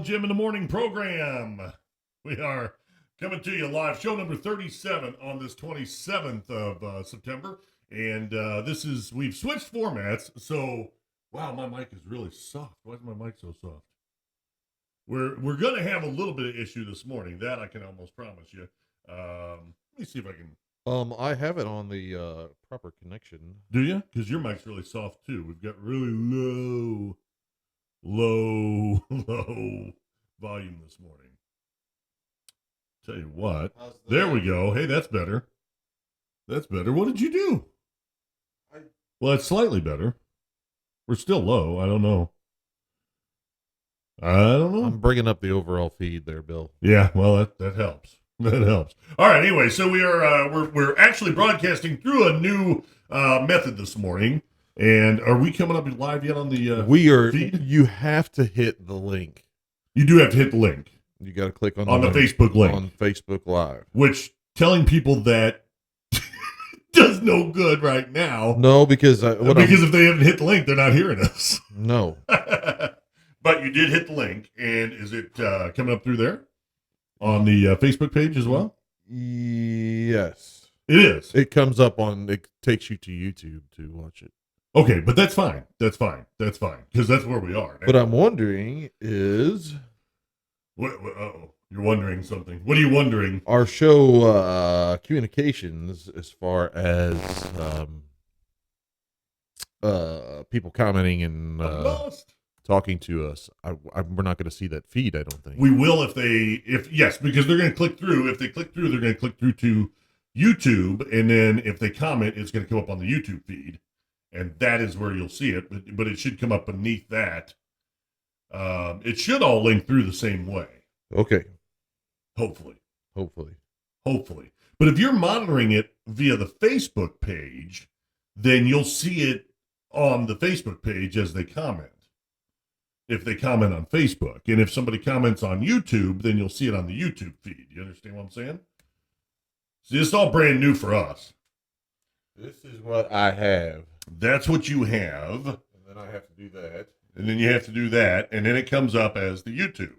Jim in the Morning program. We are coming to you live, show number 37 on this 27th of September. And we've switched formats. So, wow, my mic is really soft. Why is my mic so soft? We're going to have a little bit of issue this morning. That I can almost promise you. Let me see if I can. I have it on the proper connection. Do you? Because your mic's really soft too. We've got really low volume this morning. Tell you what. There we go. Hey, that's better. That's better. What did you do? Well, it's slightly better. We're still low. I don't know. I'm bringing up the overall feed there, Bill. Yeah, well, that helps. That helps. All right. Anyway, so we're actually broadcasting through a new method this morning. And are we coming up live yet on the we are feed? You have to hit the link. You do have to hit the link. You got to click on the Facebook link on Facebook Live. Which telling people that does no good right now. No, because if they haven't hit the link, they're not hearing us. No. But you did hit the link, and is it coming up through there on the Facebook page as well? Yes, it is. It comes up it takes you to YouTube to watch it. Okay, but that's fine. That's fine. Because that's where we are. What I'm wondering is... Uh-oh. You're wondering something. What are you wondering? Our show communications as far as people commenting and talking to us. We're not going to see that feed, I don't think. We will because they're going to click through. If they click through, they're going to click through to YouTube, and then if they comment, it's going to come up on the YouTube feed. And that is where you'll see it, but it should come up beneath that. It should all link through the same way. Okay. Hopefully. But if you're monitoring it via the Facebook page, then you'll see it on the Facebook page as they comment. If they comment on Facebook. And if somebody comments on YouTube, then you'll see it on the YouTube feed. You understand what I'm saying? See, it's all brand new for us. This is what I have. That's what you have. And then I have to do that. And then you have to do that. And then it comes up as the YouTube.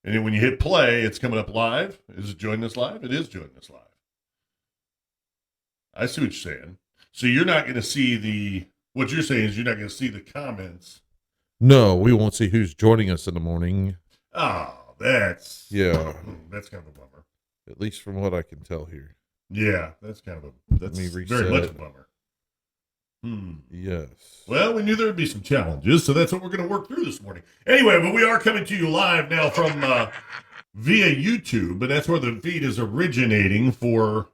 And then when you hit play, it's coming up live. Is it joining us live? It is joining us live. I see what you're saying. So you're not going to see what you're saying is you're not going to see the comments. No, we won't see who's joining us in the morning. Oh, that's kind of a bummer. At least from what I can tell here. Yeah, that's very much a bummer. Yes. Well, we knew there would be some challenges, so that's what we're going to work through this morning. Anyway, but we are coming to you live now from via YouTube, and that's where the feed is originating for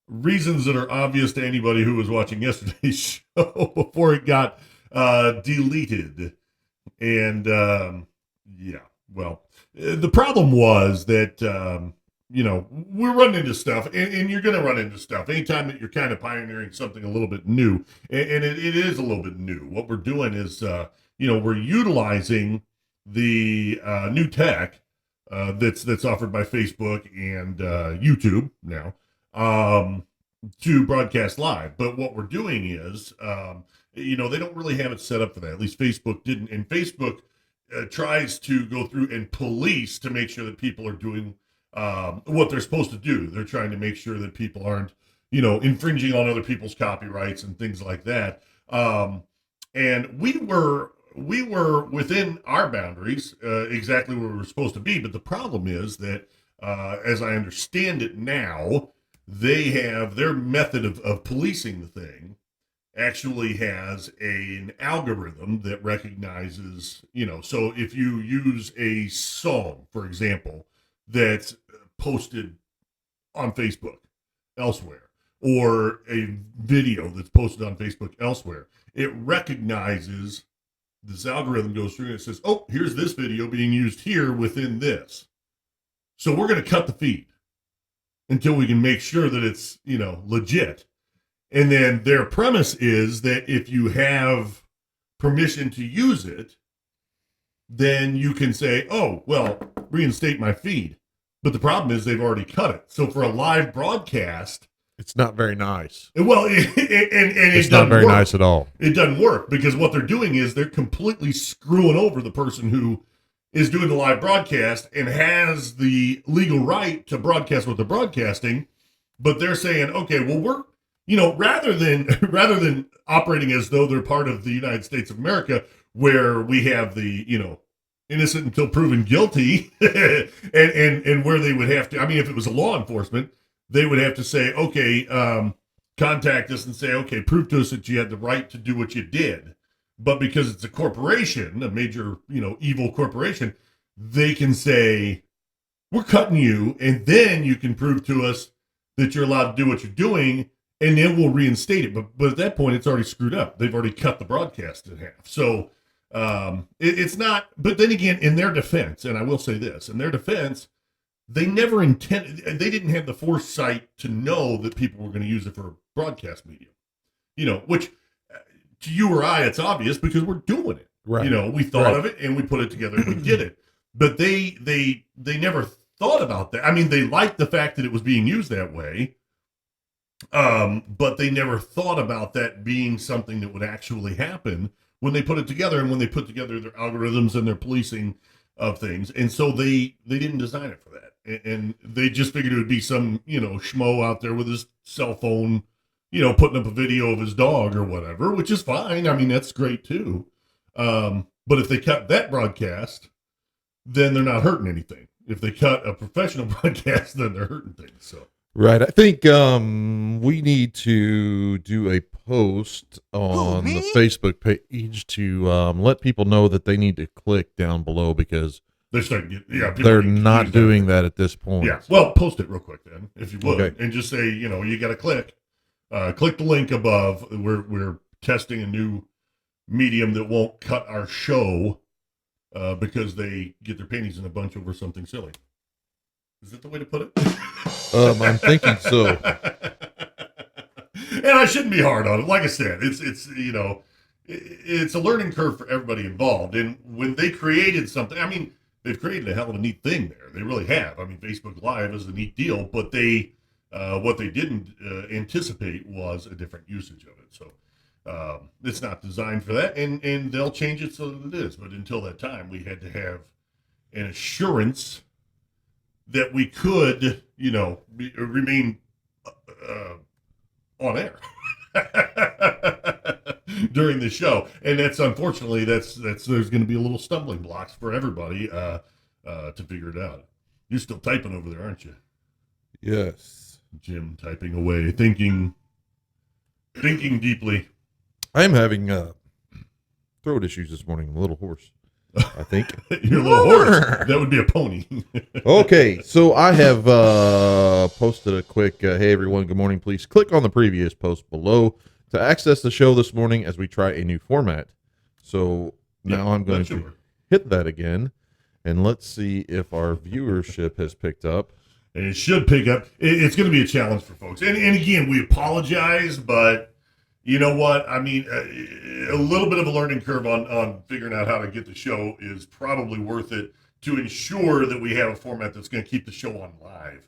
reasons that are obvious to anybody who was watching yesterday's show before it got deleted. And the problem was that we're running into stuff, and you're going to run into stuff anytime that you're kind of pioneering something a little bit new, and it is a little bit new. What we're doing is, we're utilizing the new tech that's offered by Facebook and YouTube now to broadcast live. But what we're doing is, they don't really have it set up for that. At least Facebook didn't, and Facebook tries to go through and police to make sure that people are doing what they're supposed to do. They're trying to make sure that people aren't, infringing on other people's copyrights and things like that. And we were within our boundaries, exactly where we were supposed to be. But the problem is that, as I understand it now, they have their method of policing the thing actually has an algorithm that recognizes, so if you use a song, for example, that's posted on Facebook elsewhere, or a video that's posted on Facebook elsewhere, it recognizes, this algorithm goes through and it says, oh, here's this video being used here within this. So we're going to cut the feed until we can make sure that it's, legit. And then their premise is that if you have permission to use it, then you can say, oh, well, reinstate my feed. But the problem is they've already cut it. So for a live broadcast, it's not very nice. Well, it's not very nice at all. It doesn't work because what they're doing is they're completely screwing over the person who is doing the live broadcast and has the legal right to broadcast what they're broadcasting, but they're saying, okay, well, we're, rather than operating as though they're part of the United States of America, where we have the, innocent until proven guilty, and where they would have to, I mean, if it was a law enforcement, they would have to say, okay, contact us and say, okay, prove to us that you had the right to do what you did. But because it's a corporation, a major, evil corporation, they can say, we're cutting you, and then you can prove to us that you're allowed to do what you're doing, and then we'll reinstate it. But at that point, it's already screwed up. They've already cut the broadcast in half. So it's not, but then again, in their defense, and I will say this, in their defense, they never intended, they didn't have the foresight to know that people were going to use it for broadcast medium, which to you or I, it's obvious because we're doing it. Right. We thought of it and we put it together and we did it. But they never thought about that. I mean, they liked the fact that it was being used that way. But they never thought about that being something that would actually happen when they put it together and when they put together their algorithms and their policing of things. And so they didn't design it for that. And they just figured it would be some, schmo out there with his cell phone, putting up a video of his dog or whatever, which is fine. I mean, that's great too. But if they cut that broadcast, then they're not hurting anything. If they cut a professional broadcast, then they're hurting things. So. Right. I think we need to do a post on the Facebook page to let people know that they need to click down below because they're starting to get, they're not doing that at this point. Yeah. Well, post it real quick then, if you would, okay. And just say, you got to click the link above. We're testing a new medium that won't cut our show because they get their panties in a bunch over something silly. Is that the way to put it? I'm thinking so. And I shouldn't be hard on it. Like I said, it's a learning curve for everybody involved. And when they created something, I mean, they've created a hell of a neat thing there. They really have. I mean, Facebook Live is a neat deal, but what they didn't anticipate was a different usage of it. So it's not designed for that, and they'll change it so that it is. But until that time, we had to have an assurance that we could, remain on air during the show. And that's unfortunately there's going to be a little stumbling blocks for everybody to figure it out. You're still typing over there, aren't you? Yes. Jim typing away, thinking deeply. I am having throat issues this morning. I'm a little hoarse, I think. You're a little horse. That would be a pony. Okay, so I have posted a quick, hey everyone, good morning. Please click on the previous post below to access the show this morning as we try a new format. So now I'm going to hit that again, and let's see if our viewership has picked up. And it should pick up. It's going to be a challenge for folks. And again, we apologize, but you know what? I mean, a little bit of a learning curve on figuring out how to get the show is probably worth it to ensure that we have a format that's going to keep the show on live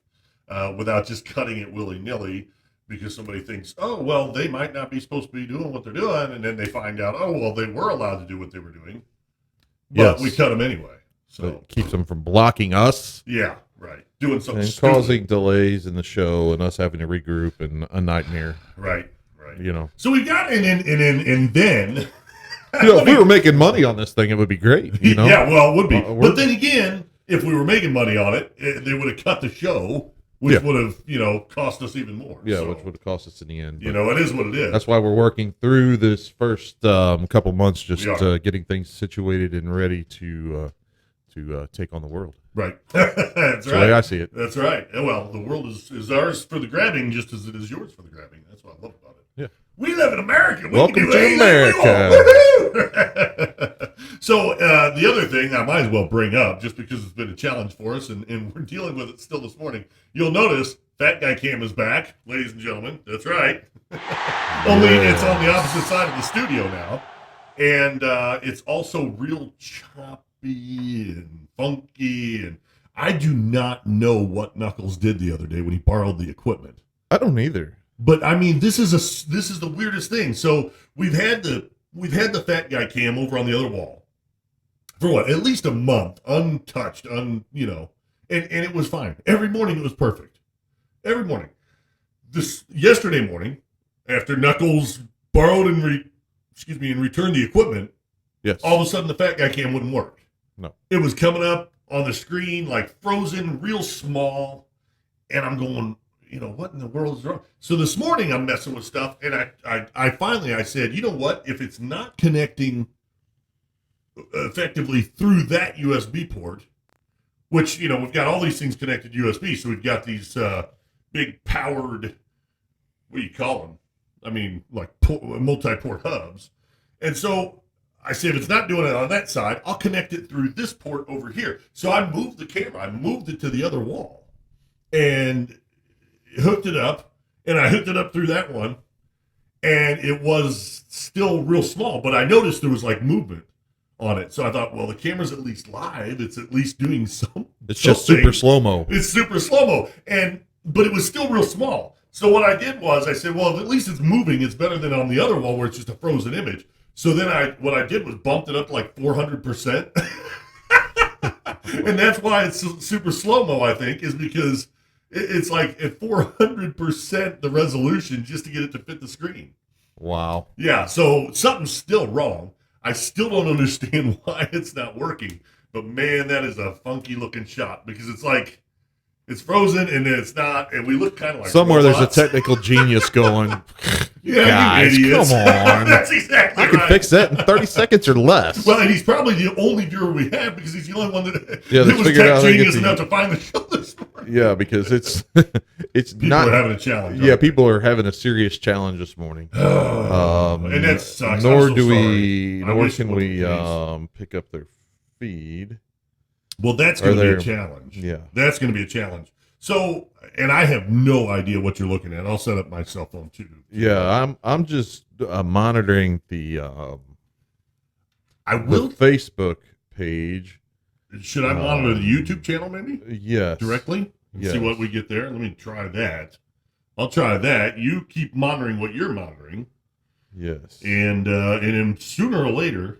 without just cutting it willy-nilly because somebody thinks, oh, well, they might not be supposed to be doing what they're doing, and then they find out, oh, well, they were allowed to do what they were doing, but we cut them anyway. So it keeps them from blocking us. Yeah, right. Doing something and stupid. Causing delays in the show and us having to regroup and a nightmare. Right. So we got and then if we were making money on this thing, it would be great. Yeah, well, it would be. But then again, if we were making money on it, they would have cut the show, which would have cost us even more. Yeah, which would have cost us in the end. But, it is what it is. That's why we're working through this first couple months, just getting things situated and ready to take on the world. Right. That's the way I see it. That's right. Well, the world is ours for the grabbing, just as it is yours for the grabbing. That's what I love about it. Yeah. We live in America. Welcome to America. So the other thing I might as well bring up, just because it's been a challenge for us, and we're dealing with it still this morning. You'll notice Fat Guy Cam is back, ladies and gentlemen. That's right. Only it's on the opposite side of the studio now, and it's also real choppy and funky. And I do not know what Knuckles did the other day when he borrowed the equipment. I don't either. But I mean, this is the weirdest thing. So we've had the Fat Guy Cam over on the other wall, for what, at least a month, untouched, and it was fine. Every morning it was perfect. Every morning. This yesterday morning, after Knuckles borrowed and returned the equipment, Yes. all of a sudden the fat guy cam wouldn't work. No. It was coming up on the screen like frozen, real small, and I'm going, what in the world is wrong? So this morning I'm messing with stuff, and I finally said, you know what? If it's not connecting effectively through that USB port, which, we've got all these things connected USB, so we've got these big powered, what do you call them? I mean, like multi-port hubs. And so I said, if it's not doing it on that side, I'll connect it through this port over here. So I moved the camera. I moved it to the other wall and hooked it up. And I hooked it up through that one. And it was still real small, but I noticed there was like movement on it. So I thought, well, the camera's at least live. It's at least doing something. It's just super slow-mo. It's super slow-mo. But it was still real small. So what I did was I said, well, if at least it's moving, it's better than on the other wall where it's just a frozen image. So then what I did was bumped it up to like 400%. And that's why it's super slow-mo, I think, is because it's like at 400% the resolution just to get it to fit the screen. Wow. Yeah, so something's still wrong. I still don't understand why it's not working. But man, that is a funky looking shot because it's like it's frozen and then it's not, and we look kind of like somewhere robots. There's a technical genius going. Yeah, guys, you idiots. come on. That's exactly I can right. fix that in 30 seconds or less. Well, and he's probably the only viewer we have because he's the only one that that's was figured out tech how to get genius the- enough to find the show this morning. Yeah, because it's People not. are having a challenge. Yeah, aren't they? people are having a serious challenge this morning. And that sucks. I'm Nor so do sorry. we. I Nor wish can it we wasn't the case. pick up their feed. Well, that's Are going to be there- a challenge. Yeah. That's going to be a challenge. So, and I have no idea what you're looking at. I'll set up my cell phone too. Yeah, I'm just monitoring the I will. Facebook page. Should I monitor the YouTube channel maybe Yes. directly and see Yes. what we get there? Let me try that. I'll try that. You keep monitoring what you're monitoring, Yes. and then sooner or later,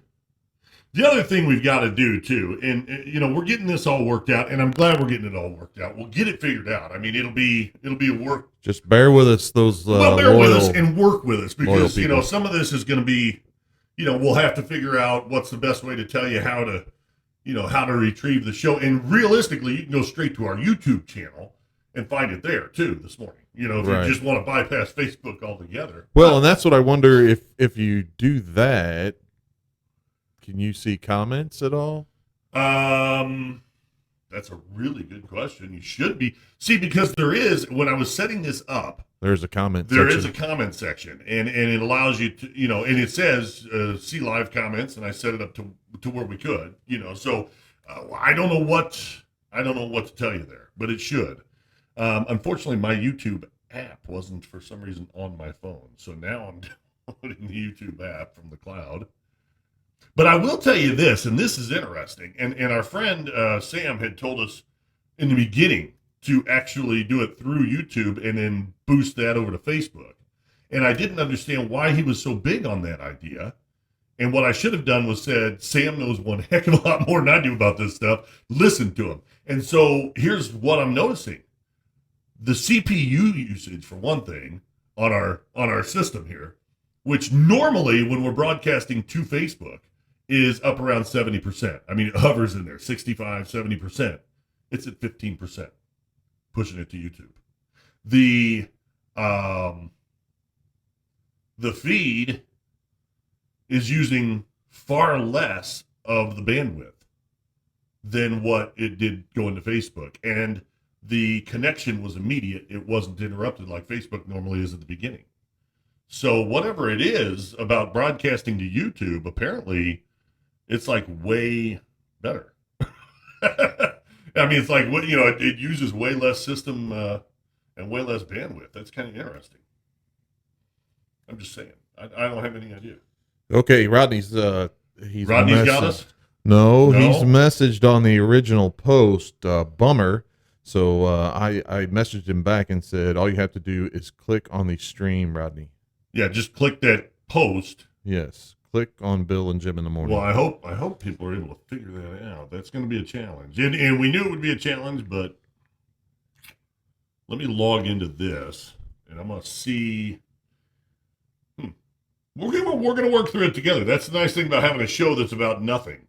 the other thing we've got to do too, and we're getting this all worked out, and I'm glad we're getting it all worked out. We'll get it figured out. I mean, it'll be a work. Just bear with us, those Well, bear with us loyal. and work with us because people. some of this is going to be, we'll have to figure out what's the best way to tell you how to retrieve the show. And realistically, you can go straight to our YouTube channel and find it there too this morning. If Right. you just want to bypass Facebook altogether. Well, and that's what I wonder if you do that. Can you see comments at all? That's a really good question. You should be because there is, when I was setting this up, There's a comment there section. is a comment section, and it allows you to, and it says see live comments, and I set it up to where we could, So I don't know what to tell you there, but it should. Unfortunately, my YouTube app wasn't for some reason on my phone, so now I'm downloading the YouTube app from the cloud. But I will tell you this, and this is interesting, and our friend Sam had told us in the beginning to actually do it through YouTube and then boost that over to Facebook. And I didn't understand why he was so big on that idea. And what I should have done was said, Sam knows one heck of a lot more than I do about this stuff. Listen to him. And so here's what I'm noticing. The CPU usage, for one thing, on our system here, which normally when we're broadcasting to Facebook is up around 70%. I mean, it hovers in there, 65, 70%. It's at 15%, pushing it to YouTube. The feed is using far less of the bandwidth than what it did going to Facebook. And the connection was immediate. It wasn't interrupted like Facebook normally is at the beginning. So whatever it is about broadcasting to YouTube, apparently it's like way better. I mean, it's like, it uses way less system and way less bandwidth. That's kind of interesting. I'm just saying. I don't have any idea. Okay, Rodney's Rodney's messaged- got us? No, No? he's messaged on the original post. Bummer. So I messaged him back and said, all you have to do is click on the stream, Rodney. Yeah, just click that post. Yes, click on Bill and Jim in the morning. Well, I hope people are able to figure that out. That's going to be a challenge, and we knew it would be a challenge, but let me log into this, and I'm going to see. We're gonna work through it together. That's the nice thing about having a show that's about nothing,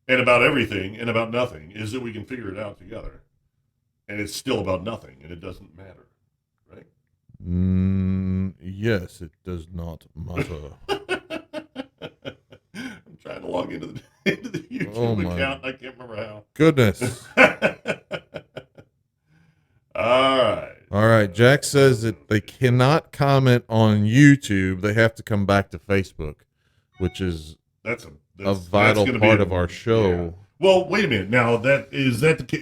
and about everything, and about nothing, is that we can figure it out together, and it's still about nothing, and it doesn't matter, right? Yes, it does not matter. I'm trying to log into the YouTube account. I can't remember how. Goodness. All right. Jack says that they cannot comment on YouTube. They have to come back to Facebook, which is that's a vital part of our show. Yeah. Well, wait a minute. Now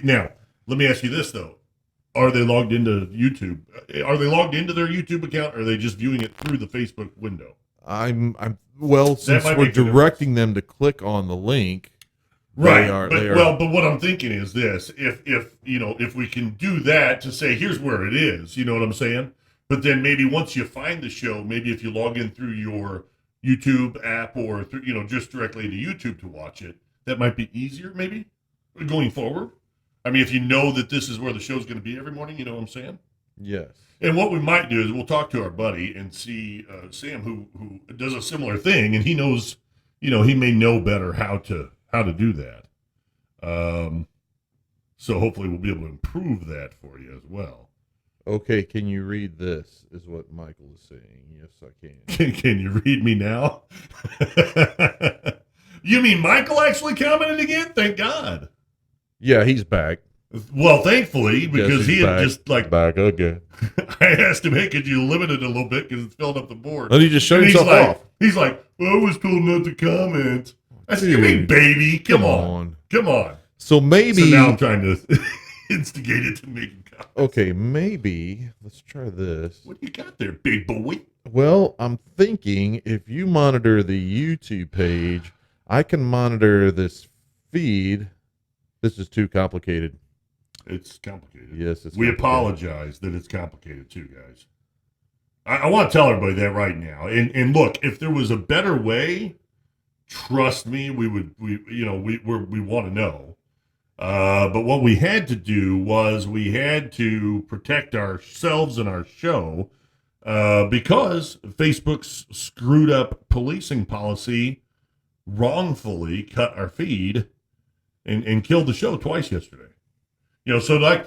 now, let me ask you this though. Are they logged into YouTube? Are they logged into their YouTube account, or are they just viewing it through the Facebook window? Since we're directing them to click on the link. Right. But what I'm thinking is this: if we can do that to say here's where it is, you know what I'm saying? But then maybe once you find the show, maybe if you log in through your YouTube app or through, just directly to YouTube to watch it, that might be easier, maybe going forward. I mean, if you know that this is where the show's going to be every morning, you know what I'm saying? Yes. And what we might do is we'll talk to our buddy and see Sam, who does a similar thing, and he knows, he may know better how to do that. So hopefully we'll be able to improve that for you as well. Okay, can you read this, is what Michael is saying. Yes, I can. Can you read me now? You mean Michael actually commented again? Thank God. Yeah, he's back. Well, thankfully, because he had just back again. I asked him, hey, could you limit it a little bit because it's filling up the board. And he just shut himself off. He's like, well, I was told not to comment. I said, you mean baby? Come on. So maybe. So now I'm trying to instigate it to make him comment. Okay, maybe. Let's try this. What do you got there, big boy? Well, I'm thinking if you monitor the YouTube page, I can monitor this feed. This is too complicated. It's complicated. Yes, it's We apologize that it's complicated too, guys. I want to tell everybody that right now. And look, if there was a better way, trust me, we want to know. But what we had to do was we had to protect ourselves and our show because Facebook's screwed up policing policy wrongfully cut our feed and killed the show twice yesterday. So now,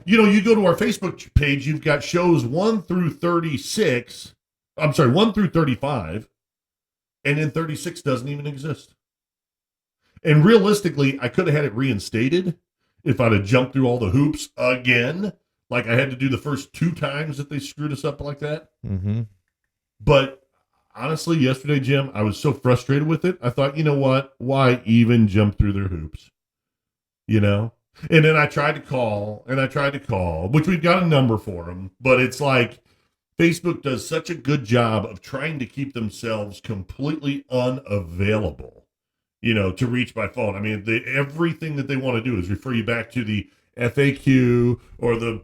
you go to our Facebook page, you've got shows 1 through 36. I'm sorry, 1 through 35. And then 36 doesn't even exist. And realistically, I could have had it reinstated if I'd have jumped through all the hoops again, like I had to do the first 2 times that they screwed us up like that. Mm-hmm. But honestly, yesterday, Jim, I was so frustrated with it. I thought, you know what? Why even jump through their hoops? And then I tried to call, which we've got a number for them, but it's like Facebook does such a good job of trying to keep themselves completely unavailable, to reach by phone. I mean, everything that they want to do is refer you back to the FAQ or the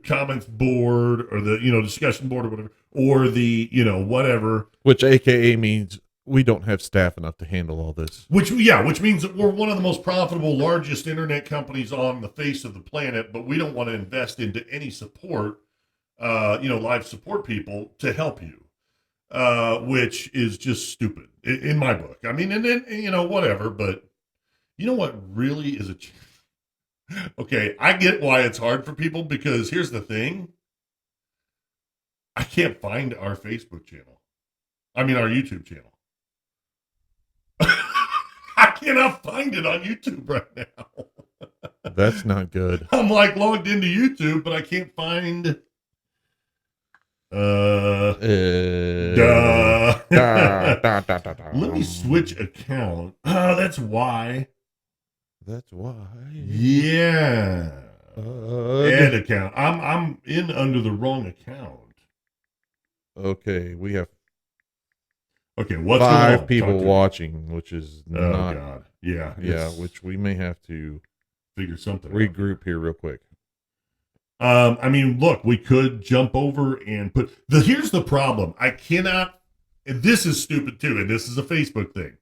comments board or the, discussion board or whatever, or the, whatever. Which AKA means we don't have staff enough to handle all this. Which means that we're one of the most profitable, largest internet companies on the face of the planet, but we don't want to invest into any support, live support people to help you, which is just stupid in my book. I mean, and then, whatever, but you know what really is okay, I get why it's hard for people because here's the thing. I can't find our Facebook channel. I mean, our YouTube channel. I cannot find it on YouTube right now. That's not good. I'm logged into YouTube, but I can't find. Let me switch account. Oh, that's why. Yeah. Add account. I'm in under the wrong account. Okay, we have what's 5 people watching, which is not. God. Yeah. Yeah, which we may have to figure something regroup here real quick. I mean, look, we could jump over and here's the problem. I cannot and this is stupid too, and this is a Facebook thing.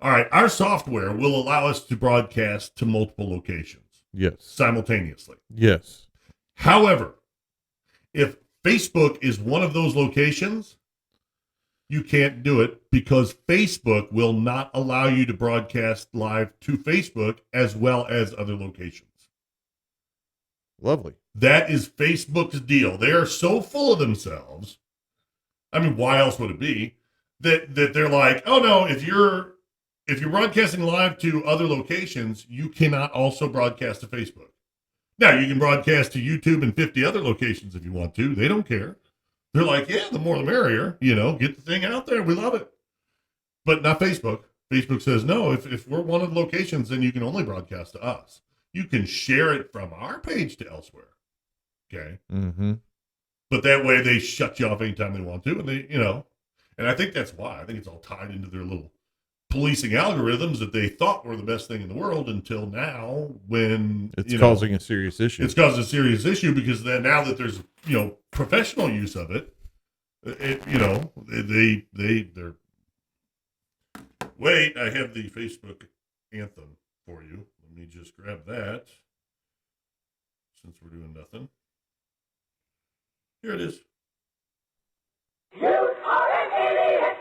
All right, our software will allow us to broadcast to multiple locations Yes. simultaneously. Yes. However, if Facebook is one of those locations, you can't do it because Facebook will not allow you to broadcast live to Facebook as well as other locations. Lovely. That is Facebook's deal. They are so full of themselves. I mean, why else would it be that they're like, oh no, if you're broadcasting live to other locations, you cannot also broadcast to Facebook. Now you can broadcast to YouTube and 50 other locations if you want to. They don't care. They're like, yeah, the more the merrier. Get the thing out there. We love it. But not Facebook. Facebook says, no, if we're one of the locations, then you can only broadcast to us. You can share it from our page to elsewhere. Okay. Mm-hmm. But that way they shut you off anytime they want to. And and I think that's why. I think it's all tied into their little policing algorithms that they thought were the best thing in the world until now when it's causing a serious issue. It's caused a serious issue because then now that there's, professional use of it, they're wait, I have the Facebook anthem for you. Let me just grab that since we're doing nothing. Here it is. You are an idiot.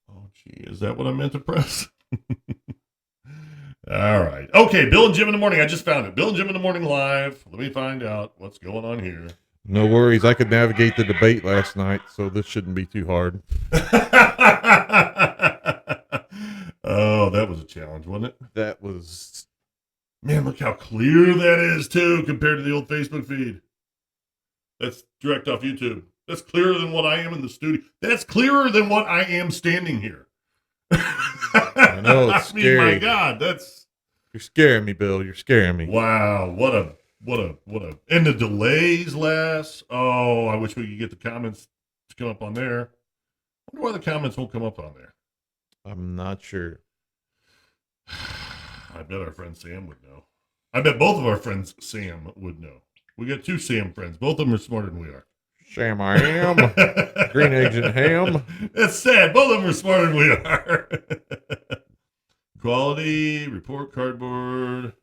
Oh, gee, is that what I meant to press? All right. Okay, Bill and Jim in the morning. I just found it. Bill and Jim in the morning live. Let me find out what's going on here. No worries. I could navigate the debate last night, so this shouldn't be too hard. Oh, that was a challenge, wasn't it? That was... Man, look how clear that is, too, compared to the old Facebook feed. That's direct off YouTube. That's clearer than what I am in the studio. That's clearer than what I am standing here. I know, it's scary. My God, You're scaring me, Bill. You're scaring me. Wow, what a and the delays, Les. Oh, I wish we could get the comments to come up on there. I wonder why the comments won't come up on there. I'm not sure. I bet our friend Sam would know. I bet both of our friends Sam would know. We got two Sam friends. Both of them are smarter than we are. Sam, I am. Green eggs and ham. That's sad. Both of them are smarter than we are. Quality, report cardboard.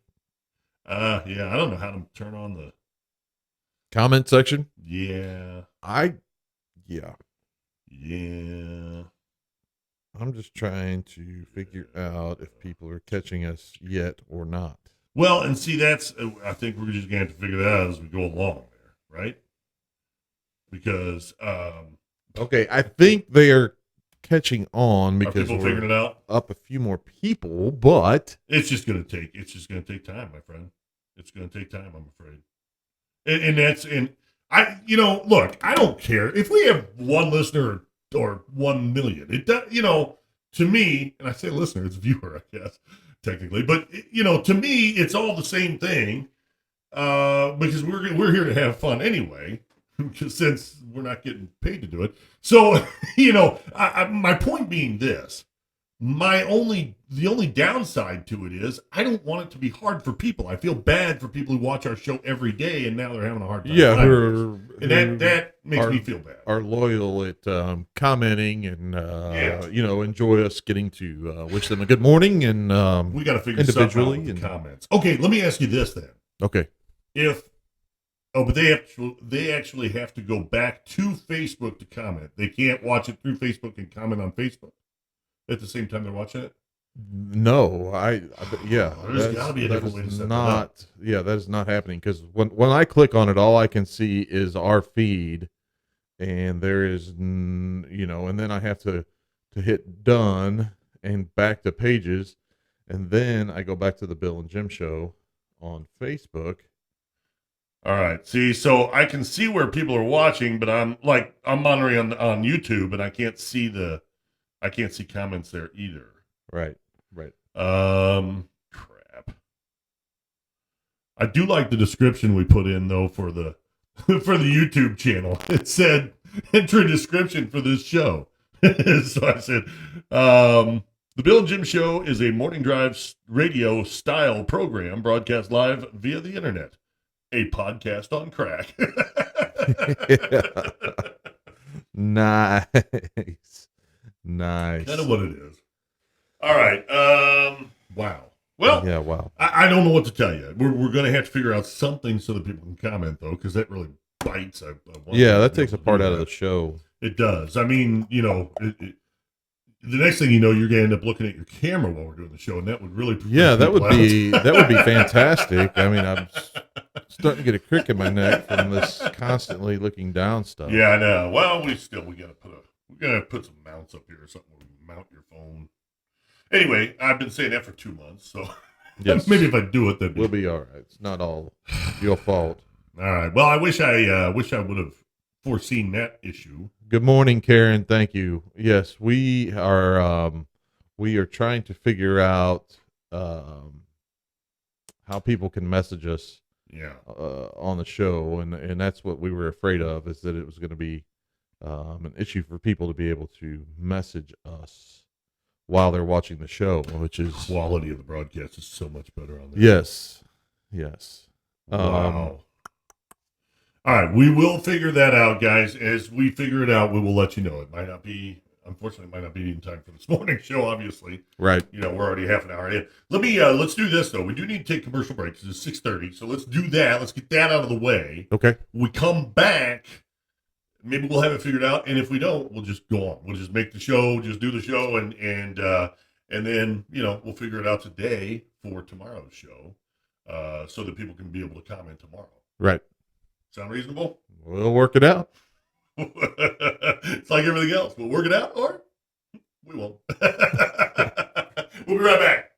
Yeah, I don't know how to turn on the comment section. Yeah. Yeah. Yeah. I'm just trying to figure out if people are catching us yet or not. Well, and see, I think we're just going to have to figure that out as we go along there, right? Because, okay, I think they are catching on because we're figuring it out. Up a few more people, but it's just going to take time, my friend. It's going to take time, I'm afraid. Look, I don't care if we have one listener or 1 million. It does, to me, and I say listener, it's viewer, I guess, technically, but to me, it's all the same thing, because we're here to have fun anyway, since we're not getting paid to do it. So, my point being this, the only downside to it is I don't want it to be hard for people. I feel bad for people who watch our show every day and now they're having a hard time. Yeah, that makes me feel bad. Are loyal at commenting and enjoy us getting to wish them a good morning and we got to figure something out with the comments. Okay, let me ask you this then. Okay. But they actually have to go back to Facebook to comment. They can't watch it through Facebook and comment on Facebook at the same time they're watching it? No, there's got to be a different way to set that up. Yeah, that is not happening because when I click on it, all I can see is our feed, and there is, and then I have to hit done and back to pages, and then I go back to the Bill and Jim show on Facebook. All right. See, so I can see where people are watching, but I'm monitoring on YouTube, and I can't see comments there either. Right. Crap. I do like the description we put in though for the YouTube channel. It said enter description for this show. So I said, the Bill and Jim Show is a morning drive radio style program broadcast live via the internet. A podcast on crack. Nice. Nice. Kind of what it is. All right. Wow. Well, Yeah, wow. I don't know what to tell you. We're going to have to figure out something so that people can comment, though, because that really bites. Yeah, that takes a part out of the show. It does. I mean, the next thing you know, you're going to end up looking at your camera while we're doing the show, and that would really that would be fantastic. I mean, I'm starting to get a crick in my neck from this constantly looking down stuff. Yeah, I know. Well, we gotta put some mounts up here or something where we mount your phone. Anyway, I've been saying that for 2 months, so yes. Maybe if I do it, then we'll be all right. It's not all your fault. All right. Well, I wish I would have foreseen that issue. Good morning, Karen. Thank you. Yes, we are trying to figure out how people can message us. Yeah. On the show, and that's what we were afraid of, is that it was going to be an issue for people to be able to message us while they're watching the show, which is quality of the broadcast is so much better on there. Yes. Wow. All right, we will figure that out, guys. As we figure it out, we will let you know. Unfortunately, it might not be in time for this morning's show, obviously. Right. We're already half an hour in. Let's do this, though. We do need to take commercial breaks. It's 6:30, so let's do that. Let's get that out of the way. Okay. We come back, maybe we'll have it figured out, and if we don't, we'll just go on. We'll just make the show, just do the show, and then, we'll figure it out today for tomorrow's show, so that people can be able to comment tomorrow. Right. Sound reasonable? We'll work it out. It's like everything else. We'll work it out, or we won't. We'll be right back.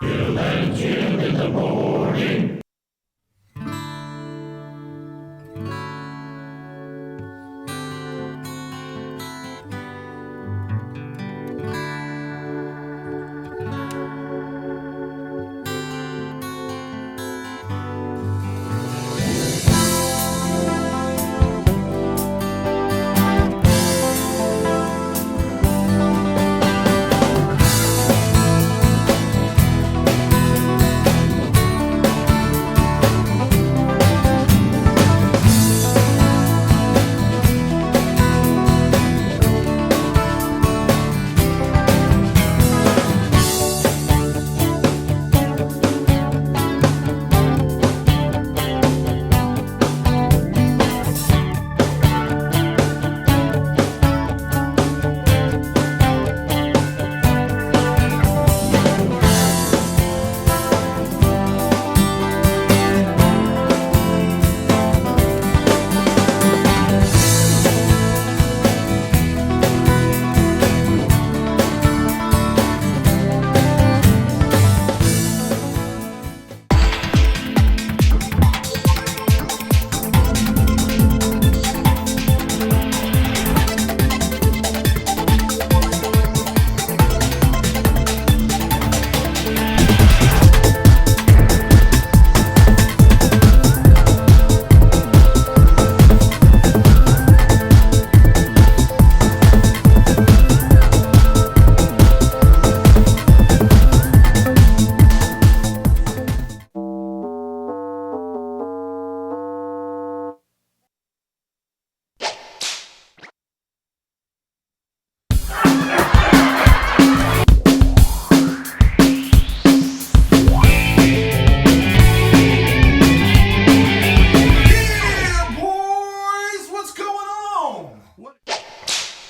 Bill and Jim in the morning.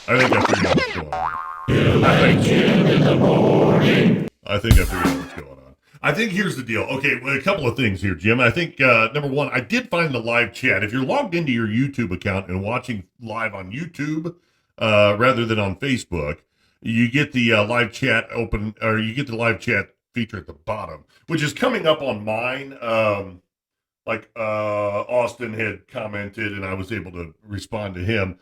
I think I figured out what's going on. Bill and Jim in the morning. I think I figured out what's going on. I think here's the deal. Okay, well, a couple of things here, Jim. I think, number one, I did find the live chat. If you're logged into your YouTube account and watching live on YouTube rather than on Facebook, you get the live chat open, or you get the live chat feature at the bottom, which is coming up on mine. Austin had commented, and I was able to respond to him.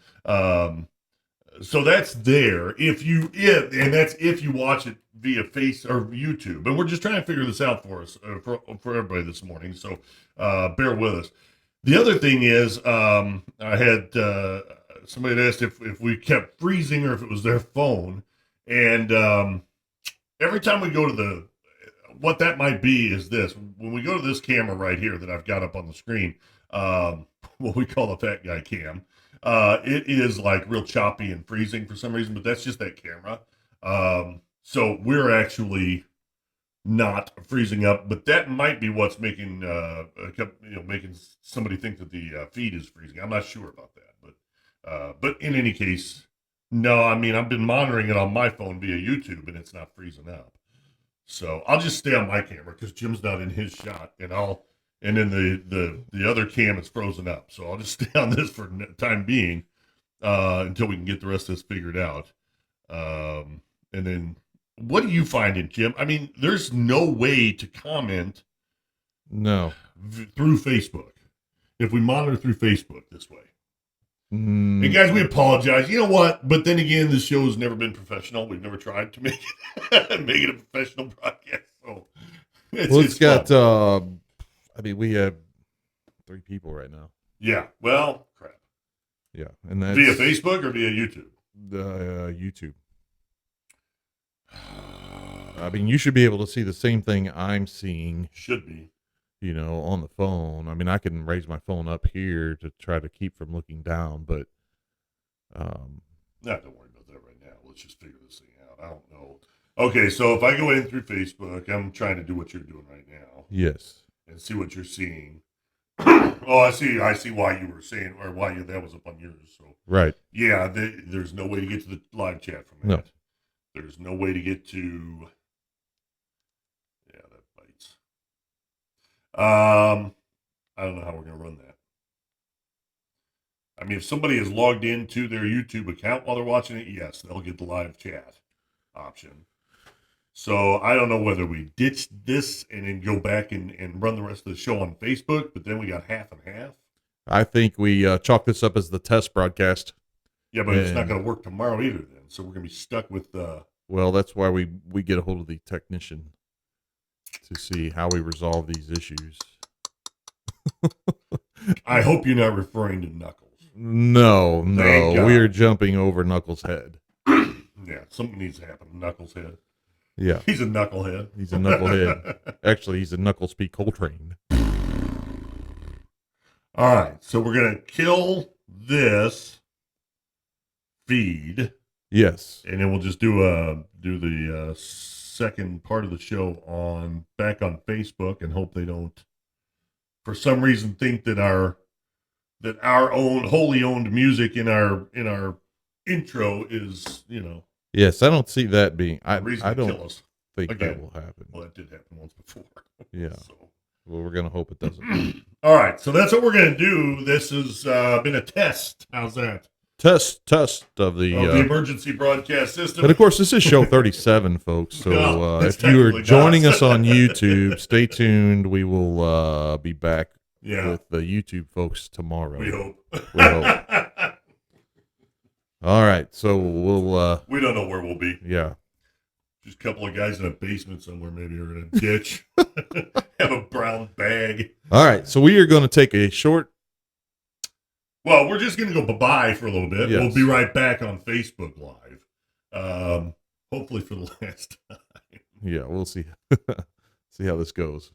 So that's there. And that's if you watch it via Face or YouTube. And we're just trying to figure this out for us, for everybody this morning. So bear with us. The other thing is, I had somebody had asked if we kept freezing or if it was their phone. And every time we go to what that might be is this: when we go to this camera right here that I've got up on the screen, what we call the fat guy cam, it is like real choppy and freezing for some reason, but that's just that camera. So we're actually not freezing up, but that might be what's making making somebody think that the feed is freezing. I'm not sure about that, but in any case, no. I mean, I've been monitoring it on my phone via YouTube, and it's not freezing up. So I'll just stay on my camera because Jim's not in his shot, and then the other cam is frozen up. So I'll just stay on this for time being until we can get the rest of this figured out. And then, what are you finding, Jim? I mean, there's no way to comment No. through Facebook if we monitor through Facebook this way. Mm, And guys, we apologize. You know what? But then again, the show's never been professional. We've never tried to make it a professional broadcast. So it's got. I mean, we have 3 people right now. Yeah. Well, crap. Yeah, and that's Via Facebook or via YouTube? YouTube. I mean, you should be able to see the same thing I'm seeing. Should be. You know, on the phone. I mean, I can raise my phone up here to try to keep from looking down, but don't worry about that right now. Let's just figure this thing out. I don't know. Okay, so if I go in through Facebook, I'm trying to do what you're doing right now yes. and see what you're seeing. Oh, I see why you were saying, or why that was up on yours. So Right. yeah, there's no way to get to the live chat from that. No. There's no way to get to. Yeah, that bites. I don't know how we're gonna run that. I mean, if somebody is logged into their YouTube account while they're watching it, yes, they'll get the live chat option. So I don't know whether we ditch this and then go back and run the rest of the show on Facebook, but then we got half and half. I think we chalk this up as the test broadcast. Yeah, but it's not going to work tomorrow either then. So we're going to be stuck with Well, that's why we get a hold of the technician to see how we resolve these issues. I hope you're not referring to Knuckles. No, Thank God. we are jumping over Knuckles' head. Yeah, something needs to happen to Knuckles' head. Yeah, He's a knucklehead. he's a knucklehead. Actually, he's a Knuckles P. Coltrane. All right, so we're going to kill this feed. Yes. And then we'll just do the second part of the show back on Facebook, and hope they don't, for some reason, think that our own wholly owned music in our intro is Yes, I don't see that being. I reason to don't kill us. think Again. that will happen. Well, that did happen once before. Yeah. So. Well, we're gonna hope it doesn't. All right, so that's what we're gonna do. This has been a test. How's that? Test of the. Of the emergency broadcast system. But of course, this is show 37, folks. So No, it's if you are technically joining not. us on YouTube, stay tuned. We will be back Yeah, with the YouTube folks tomorrow. we hope. We hope. All right, so we'll. We don't know where we'll be. Yeah. Just a couple of guys in a basement somewhere, maybe, or in a ditch. Have a brown bag. All right, so we are going to take a short. Well, we're just going to go bye-bye for a little bit. Yes. We'll be right back on Facebook Live. Hopefully for the last time. Yeah, we'll see. See how this goes.